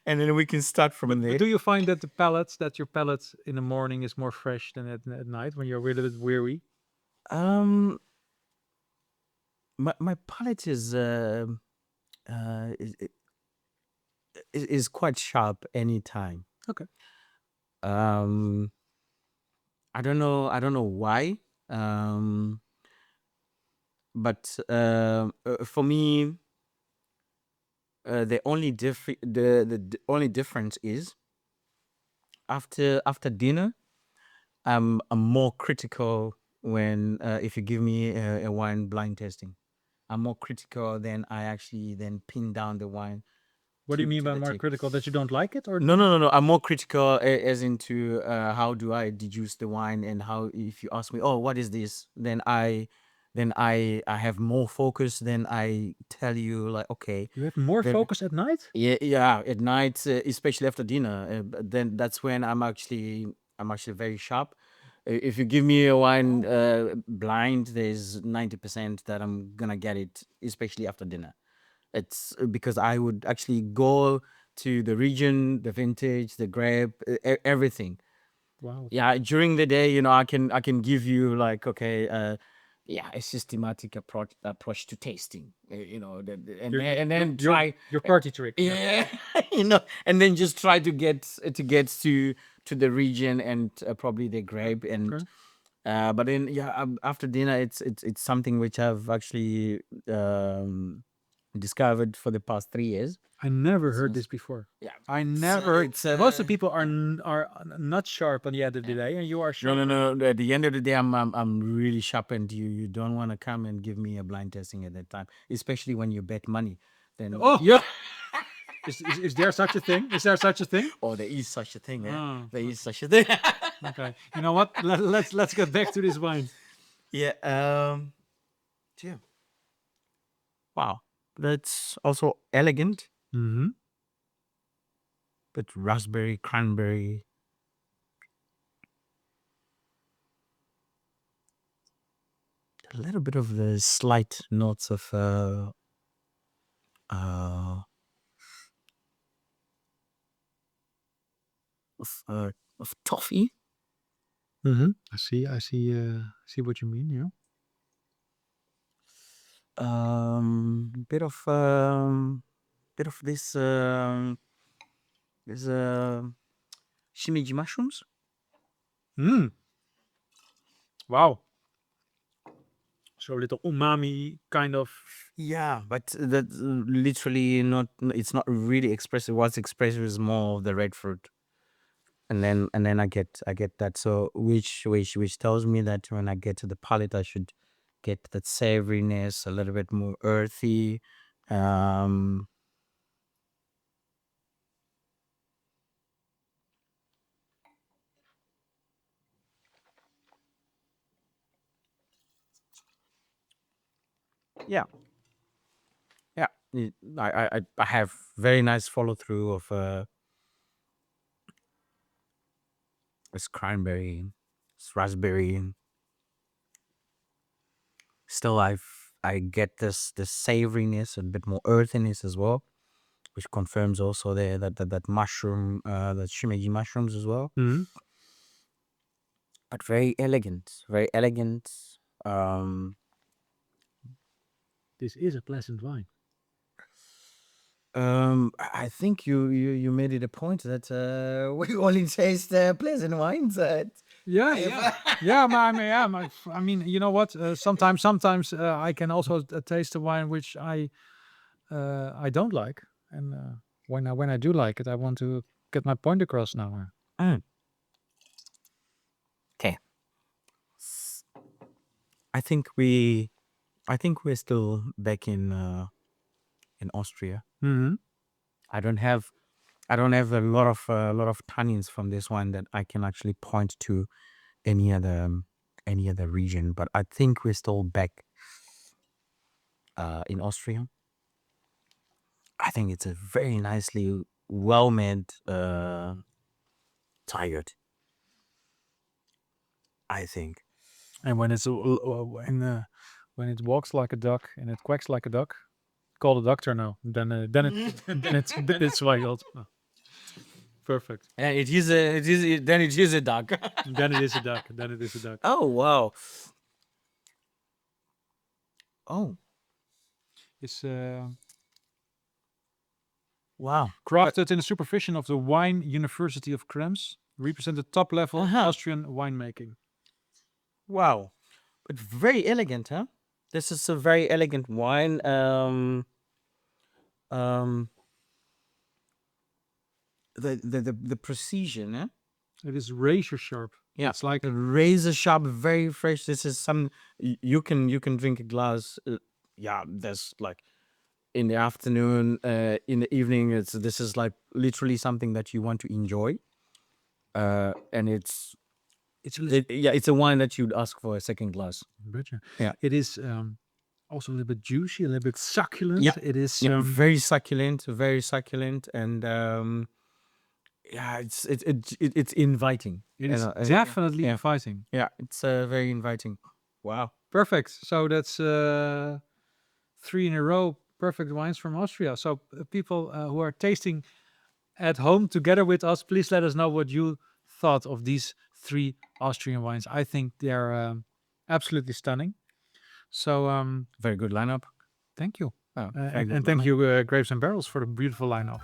[SPEAKER 3] And then we can start from
[SPEAKER 2] But
[SPEAKER 3] there.
[SPEAKER 2] do you find that your palate in the morning is more fresh than at night when you're a little bit weary?
[SPEAKER 3] Um, my palate is is quite sharp anytime.
[SPEAKER 2] Okay.
[SPEAKER 3] Um, I don't know why. Um, but for me, the only the only difference is after dinner, I'm more critical when if you give me a wine blind tasting. I'm more critical than I actually then pin down the wine.
[SPEAKER 2] What do you mean
[SPEAKER 3] to
[SPEAKER 2] by
[SPEAKER 3] the
[SPEAKER 2] more
[SPEAKER 3] tip.
[SPEAKER 2] critical? That you don't like it, or
[SPEAKER 3] No. I'm more critical as into how do I deduce the wine, and how if you ask me, oh, what is this? Then I have more focus. Then I tell you like, okay,
[SPEAKER 2] you have more
[SPEAKER 3] then-
[SPEAKER 2] focus at night?
[SPEAKER 3] yeah, at night, especially after dinner. But then that's when I'm actually very sharp. If you give me a wine blind, there's 90% that I'm gonna get it, especially after dinner. It's because I would actually go to the region, the vintage, the grape, everything.
[SPEAKER 2] Wow.
[SPEAKER 3] Yeah, during the day, I can give you like, okay, yeah, a systematic approach to tasting. And then try.
[SPEAKER 2] Your party trick.
[SPEAKER 3] Yeah, and then just try to get to the region and probably the grape. And
[SPEAKER 2] Okay.
[SPEAKER 3] but then yeah, after dinner, it's something which I've actually discovered for the past 3 years.
[SPEAKER 2] I never heard this before.
[SPEAKER 3] Yeah,
[SPEAKER 2] I
[SPEAKER 3] so
[SPEAKER 2] never.
[SPEAKER 3] it's,
[SPEAKER 2] Most of the people are not sharp on the end of the day, and you are
[SPEAKER 3] no,
[SPEAKER 2] sharp.
[SPEAKER 3] no. At the end of the day, I'm really sharp, and you don't want to come and give me a blind tasting at that time, especially when you bet money. Then
[SPEAKER 2] Oh!
[SPEAKER 3] yeah.
[SPEAKER 2] Is there such a thing? Is there such a thing?
[SPEAKER 3] Oh, there is such a thing. Eh?
[SPEAKER 2] Oh,
[SPEAKER 3] There is such a thing.
[SPEAKER 2] Okay. You know what? Let's get back to this wine.
[SPEAKER 3] Yeah. Yeah. Wow. That's also elegant,
[SPEAKER 2] Mm-hmm.
[SPEAKER 3] but raspberry, cranberry. A little bit of the slight notes of uh of toffee.
[SPEAKER 2] Mm-hmm. I see what you mean. Yeah.
[SPEAKER 3] Bit of this this shimiji mushrooms.
[SPEAKER 2] Mm. Wow. So a little umami kind of.
[SPEAKER 3] Yeah, but that's literally not. It's not really expressive. What's expressive is more of the red fruit, and then I get that. So which tells me that when I get to the palate, I should get that savoriness, a little bit more earthy. Um, yeah, yeah. I have very nice follow through of it's cranberry, it's raspberry. Still, I get this savoriness, a bit more earthiness as well, which confirms also that mushroom, that shimeji mushrooms as well.
[SPEAKER 2] Mm-hmm.
[SPEAKER 3] But very elegant, very elegant. Um,
[SPEAKER 2] This is a pleasant wine.
[SPEAKER 3] I think you made it a point that we only taste pleasant wines.
[SPEAKER 2] Yeah. Yeah. I mean, you know what? Sometimes I can also taste a wine which I don't like, and when I do like it, I want to get my point across now.
[SPEAKER 3] Okay. I think we're still back in Austria.
[SPEAKER 2] Mm-hmm.
[SPEAKER 3] I don't have a lot of tannins from this one that I can actually point to any other region, but I think we're still back in Austria. I think it's a very nicely well made tired. I think.
[SPEAKER 2] And when when it walks like a duck and it quacks like a duck, call the doctor now. Then it's wild. Oh, perfect.
[SPEAKER 3] And then it is a duck.
[SPEAKER 2] Then it is a duck. Then it is a duck.
[SPEAKER 3] Oh wow. Oh
[SPEAKER 2] It's
[SPEAKER 3] wow.
[SPEAKER 2] crafted in the supervision of the Wine University of Krems, represent the top level
[SPEAKER 3] Uh-huh.
[SPEAKER 2] Austrian winemaking.
[SPEAKER 3] Wow. But very elegant, huh? This is a very elegant wine. Um the precision, eh?
[SPEAKER 2] It is razor sharp.
[SPEAKER 3] Yeah,
[SPEAKER 2] It's like
[SPEAKER 3] razor sharp, very fresh. This is some you can drink a glass. Yeah, there's like in the afternoon, in the evening. This is like literally something that you want to enjoy. And
[SPEAKER 2] it's a little
[SPEAKER 3] yeah, it's a wine that you'd ask for a second glass.
[SPEAKER 2] bit.
[SPEAKER 3] Yeah.
[SPEAKER 2] It is also a little bit juicy, a little bit succulent.
[SPEAKER 3] Yeah.
[SPEAKER 2] It is
[SPEAKER 3] Yeah, very succulent, and yeah, it's inviting.
[SPEAKER 2] it is
[SPEAKER 3] And,
[SPEAKER 2] definitely
[SPEAKER 3] yeah.
[SPEAKER 2] inviting.
[SPEAKER 3] Yeah, it's very inviting. Wow.
[SPEAKER 2] Perfect. So that's 3 in a row perfect wines from Austria. So people who are tasting at home together with us, please let us know what you thought of these 3 Austrian wines. I think they're absolutely stunning. So
[SPEAKER 3] Very good lineup.
[SPEAKER 2] thank you.
[SPEAKER 3] Oh,
[SPEAKER 2] And thank you, Grapes and Barrels, for the beautiful lineup.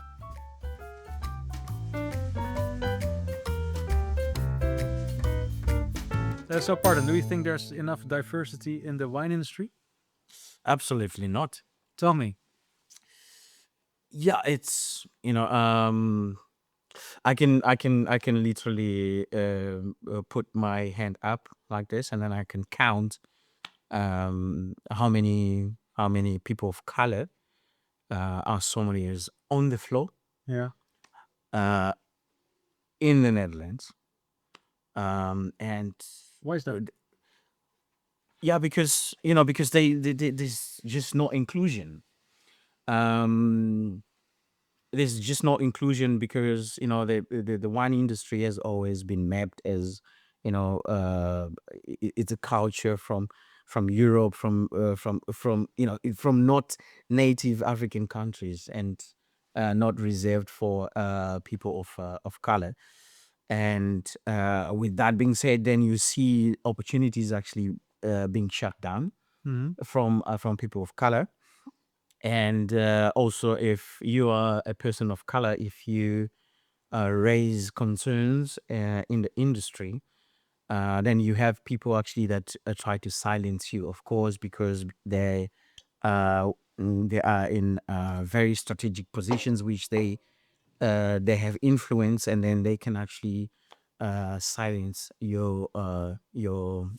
[SPEAKER 2] So, pardon, do you think there's enough diversity in the wine industry?
[SPEAKER 3] Absolutely not.
[SPEAKER 2] Tell me.
[SPEAKER 3] Yeah, it's I can literally put my hand up like this, and then I can count how many people of color are sommeliers on the floor
[SPEAKER 2] Yeah.
[SPEAKER 3] in the Netherlands. And
[SPEAKER 2] Why is that?
[SPEAKER 3] yeah, because there's just no inclusion. There's just no inclusion because the wine industry has always been mapped as it's a culture from Europe, from not native African countries, and not reserved for people of color. And with that being said, then you see opportunities actually being shut down
[SPEAKER 2] Mhm.
[SPEAKER 3] from people of color. And also, if you are a person of color, if you raise concerns in the industry, then you have people actually that try to silence you, of course, because they are in very strategic positions, which they have influence, and then they can actually silence your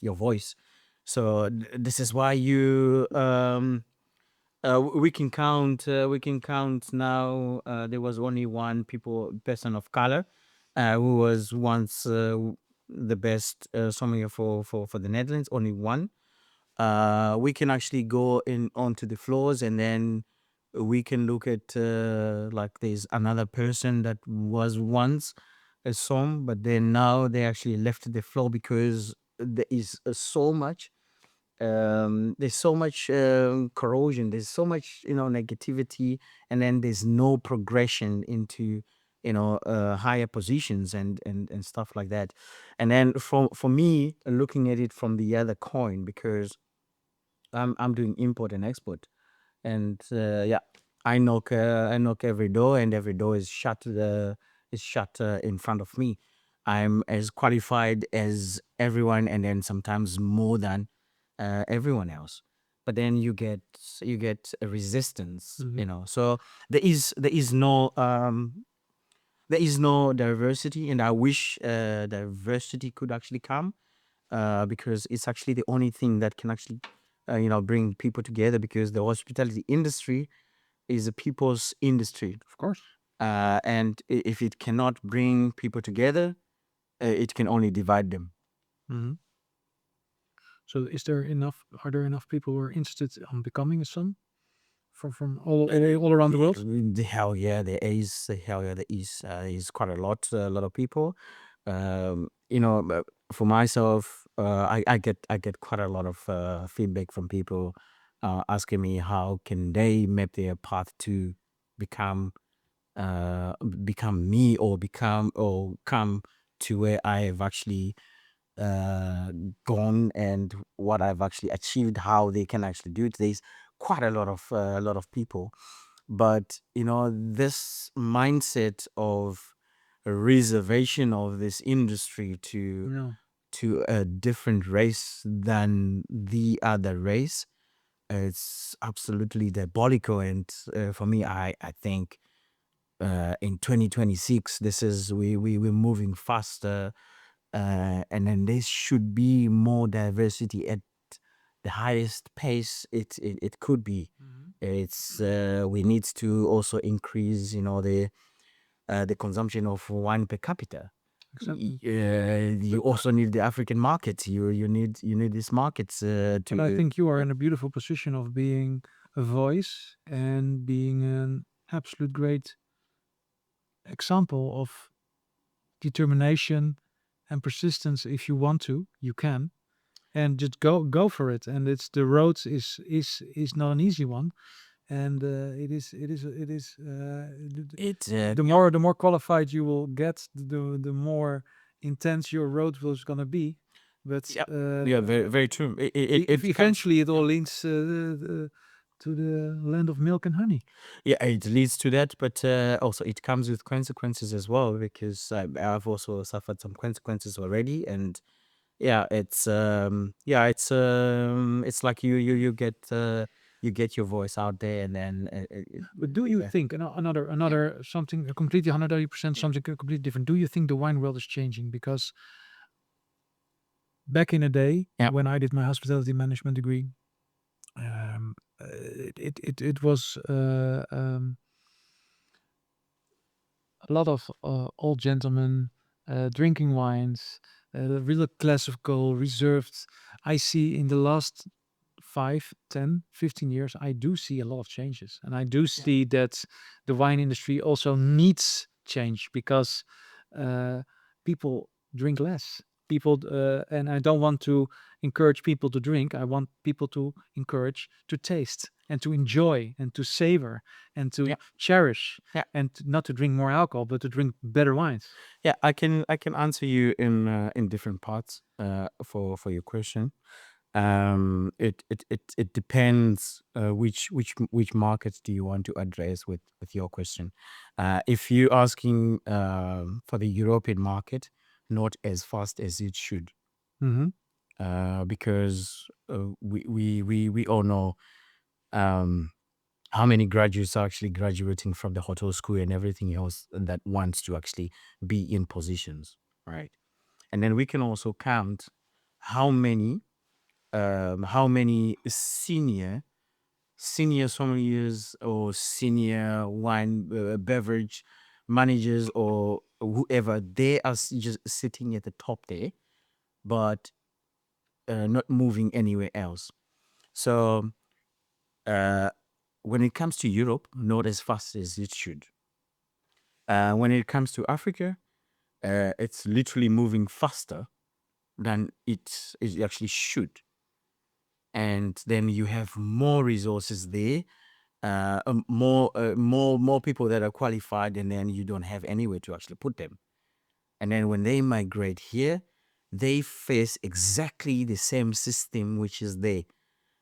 [SPEAKER 3] voice. So this is why we can count. We can count now. There was only one person of color, who was once the best sommelier for the Netherlands. Only one. We can actually go in onto the floors, and then we can look at like there's another person that was once a som, but then now they actually left the floor because there is there's so much corrosion, there's so much negativity, and then there's no progression into higher positions and stuff like that. And then for me, looking at it from the other coin, because I'm doing import and export, and yeah, I knock every door, and every door is shut. In front of me. I'm as qualified as everyone, and then sometimes more than everyone else. But then you get a resistance, So there is no diversity, and I wish diversity could actually come, because it's actually the only thing that can actually bring people together, because the hospitality industry is a people's industry.
[SPEAKER 2] Of course.
[SPEAKER 3] And if it cannot bring people together, it can only divide them.
[SPEAKER 2] Hmm. So, are there enough people who are interested in becoming a son? from all around the world?
[SPEAKER 3] The hell yeah, there is. Hell yeah, there is quite a lot of people. But for myself, I get quite a lot of feedback from people asking me how can they map their path to become become me, or come to where I have actually uh, gone, and what I've actually achieved, how they can actually do it. There's quite a lot of people, but this mindset of a reservation of this industry
[SPEAKER 2] No.
[SPEAKER 3] to a different race than the other race, it's absolutely diabolical. And for me, I think in 2026, this is we're moving faster, and then there should be more diversity at the highest pace it could be. It's we need to also increase, the consumption of wine per capita.
[SPEAKER 2] Exactly.
[SPEAKER 3] You also need the African market. You need these markets
[SPEAKER 2] And I
[SPEAKER 3] to.
[SPEAKER 2] think you are in a beautiful position of being a voice and being an absolute great example of determination and persistence. If you want to, you can, and just go for it. And it's the road is not an easy one, and
[SPEAKER 3] It's
[SPEAKER 2] the more qualified you will get, the more intense your road was gonna be. But
[SPEAKER 3] Yeah, yeah, very very true.
[SPEAKER 2] if
[SPEAKER 3] It comes.
[SPEAKER 2] eventually it all leads to the land of milk and honey.
[SPEAKER 3] Yeah, it leads to that, but also it comes with consequences as well, because I've also suffered some consequences already. And yeah, it's like you get your voice out there, and then
[SPEAKER 2] But do you
[SPEAKER 3] yeah.
[SPEAKER 2] think another something completely 180% something completely different? Do you think the wine world is changing? Because back in the day,
[SPEAKER 3] Yeah.
[SPEAKER 2] when I did my hospitality management degree, it was a lot of old gentlemen drinking wines, real classical, reserved. I see in the last 5, 10, 15 years, I do see a lot of changes. And I do see that the wine industry also needs change because people drink less. People, and I don't want to encourage people to drink. I want people to encourage to taste and to enjoy and to savor and to
[SPEAKER 3] Yeah.
[SPEAKER 2] cherish
[SPEAKER 3] Yeah.
[SPEAKER 2] and not to drink more alcohol, but to drink better wines.
[SPEAKER 3] Yeah, I can answer you in different parts for your question. It depends which markets do you want to address with your question. If you're asking for the European market, not as fast as it should,
[SPEAKER 2] Mm-hmm.
[SPEAKER 3] because we all know how many graduates are actually graduating from the hotel school and everything else that wants to actually be in positions, right? And then we can also count how many senior sommeliers or senior wine beverage managers or whoever, they are just sitting at the top there, but not moving anywhere else. So when it comes to Europe, not as fast as it should. When it comes to Africa, it's literally moving faster than it actually should. And then you have more resources there, more people that are qualified, and then you don't have anywhere to actually put them. And then when they migrate here, they face exactly the same system which is there,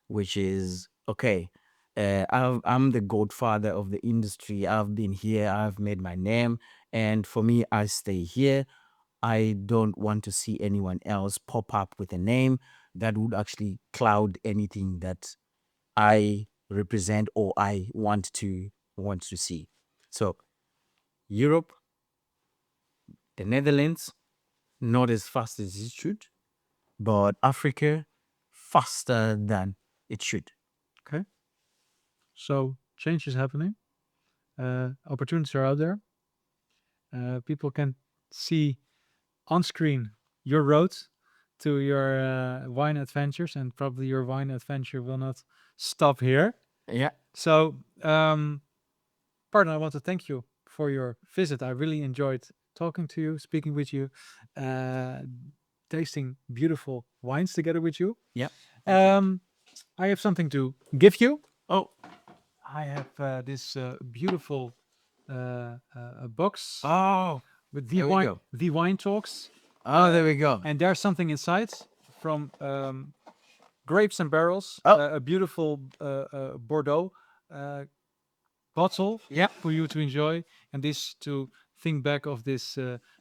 [SPEAKER 3] which is okay. I'm the godfather of the industry. I've been here. I've made my name, and for me, I stay here. I don't want to see anyone else pop up with a name that would actually cloud anything that I represent or I want to see. So Europe, the Netherlands, not as fast as it should, but Africa faster than it should.
[SPEAKER 2] Okay. So change is happening. Opportunities are out there. People can see on screen your road to your wine adventures, and probably your wine adventure will not stop here.
[SPEAKER 3] Yeah.
[SPEAKER 2] So, Pardon, I want to thank you for your visit. I really enjoyed talking to you, speaking with you, uh, tasting beautiful wines together with you.
[SPEAKER 3] Yeah.
[SPEAKER 2] I have something to give you.
[SPEAKER 3] Oh.
[SPEAKER 2] I have this beautiful box
[SPEAKER 3] Oh.
[SPEAKER 2] with
[SPEAKER 3] There we go.
[SPEAKER 2] the wine talks,
[SPEAKER 3] Oh, there we go.
[SPEAKER 2] and there's something inside from grapes and barrels.
[SPEAKER 3] Oh.
[SPEAKER 2] A beautiful Bordeaux bottle
[SPEAKER 3] Yeah.
[SPEAKER 2] for you to enjoy, and this to think back of this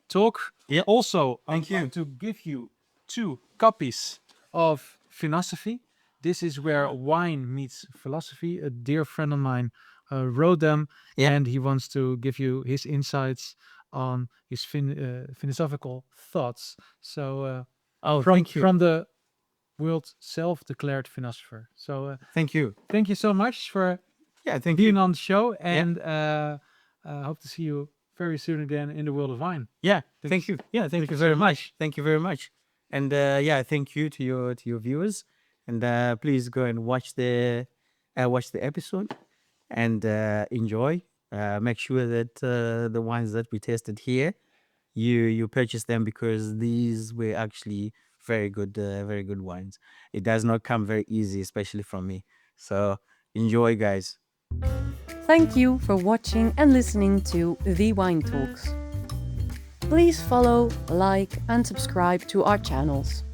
[SPEAKER 2] talk.
[SPEAKER 3] Yeah.
[SPEAKER 2] Also,
[SPEAKER 3] Thank
[SPEAKER 2] I'm going to give you 2 copies of Philosophy. This is where wine meets philosophy. A dear friend of mine wrote them,
[SPEAKER 3] Yeah.
[SPEAKER 2] and he wants to give you his insights on his philosophical thoughts. So,
[SPEAKER 3] Oh,
[SPEAKER 2] from
[SPEAKER 3] thank you.
[SPEAKER 2] from the world self-declared philosopher. So,
[SPEAKER 3] Thank you.
[SPEAKER 2] thank you so much for
[SPEAKER 3] Yeah, thank
[SPEAKER 2] being
[SPEAKER 3] you.
[SPEAKER 2] on the show, and hope to see you very soon again in the world of wine.
[SPEAKER 3] Yeah, thank you. Yeah, thank you very much. Thank you very much. And thank you to your viewers. And please go and watch the episode and enjoy. Make sure that the wines that we tested here, you purchase them, because these were actually very good wines. It does not come very easy, especially from me. So enjoy, guys.
[SPEAKER 1] Thank you for watching and listening to The Wine Talks. Please follow, like, and subscribe to our channels.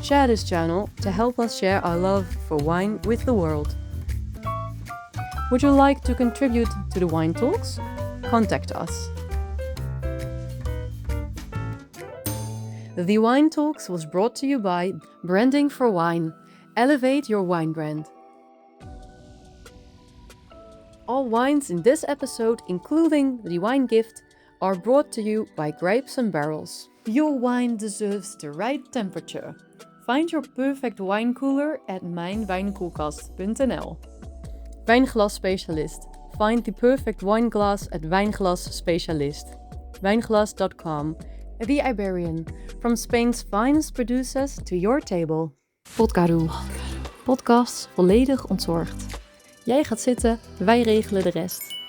[SPEAKER 1] Share this channel to help us share our love for wine with the world. Would you like to contribute to The Wine Talks? Contact us. The Wine Talks was brought to you by Branding for Wine. Elevate your wine brand. All wines in this episode, including the wine gift, are brought to you by Grapes and Barrels. Your wine deserves the right temperature. Find your perfect wine cooler at mijnwijnkoelkast.nl. Wijnglas Specialist. Find the perfect wine glass at Wijnglas Specialist. Wijnglas.com. The Iberian. From Spain's finest producers to your table. Podcaru. Podcast volledig ontzorgd. Jij gaat zitten, wij regelen de rest.